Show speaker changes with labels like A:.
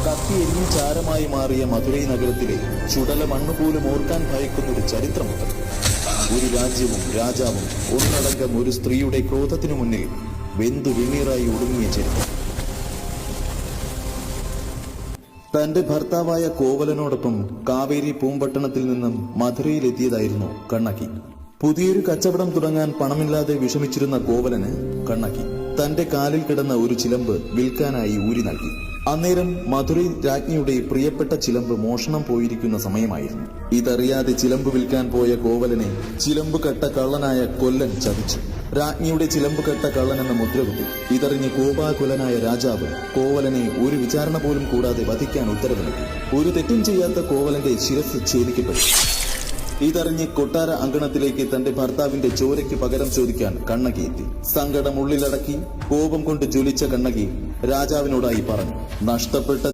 A: കത്തിയെരിഞ്ഞ് ചാരമായി മാറിയ മധുരൈ നഗരത്തിലെ ചുടല മണ്ണുപോലും ഓർക്കാൻ ഭയക്കുന്നൊരു ചരിത്രമുണ്ട്. ഒരു രാജ്യവും രാജാവും ഒന്നടങ്കം ഒരു സ്ത്രീയുടെ ക്രോധത്തിനു മുന്നിൽ വെന്തു വിണ്ണീറായി ഒടുങ്ങിയ ചരിത്രം. തന്റെ ഭർത്താവായ കോവലനോടൊപ്പം കാവേരി പൂമ്പട്ടണത്തിൽ നിന്നും മധുരയിലെത്തിയതായിരുന്നു കണ്ണകി. പുതിയൊരു കച്ചവടം തുടങ്ങാൻ പണമില്ലാതെ വിഷമിച്ചിരുന്ന കോവലന് കണ്ണകി തന്റെ കാലിൽ കിടന്ന ഒരു ചിലമ്പ് വിൽക്കാനായി ഊരി നൽകി. അന്നേരം മധുരൈ രാജ്ഞിയുടെ പ്രിയപ്പെട്ട ചിലമ്പ് മോഷണം പോയിരിക്കുന്ന സമയമായിരുന്നു. ഇതറിയാതെ ചിലമ്പ് വിൽക്കാൻ പോയ കോവലനെ ചിലമ്പ് കെട്ട കള്ളനായ കൊല്ലൻ ചതിച്ചു. രാജ്ഞിയുടെ ചിലമ്പ് കെട്ട കള്ളൻ എന്ന മുദ്രകുത്തി. ഇതറിഞ്ഞ് കോപാകുലനായ രാജാവ് കോവലനെ ഒരു വിചാരണ പോലും കൂടാതെ വധിക്കാൻ ഉത്തരവ് നൽകി. ഒരു തെറ്റും ചെയ്യാത്ത കോവലന്റെ ശിരസ് ഛേദിക്കപ്പെട്ടു. ഇതറിഞ്ഞ് കൊട്ടാര അങ്കണത്തിലേക്ക് തന്റെ ഭർത്താവിന്റെ ചോരയ്ക്ക് പകരം ചോദിക്കാൻ കണ്ണകി എത്തി. സങ്കടം ഉള്ളിലടക്കി കോപം കൊണ്ട് ജ്വലിച്ച കണ്ണകി രാജാവിനോടായി പറഞ്ഞു, നഷ്ടപ്പെട്ട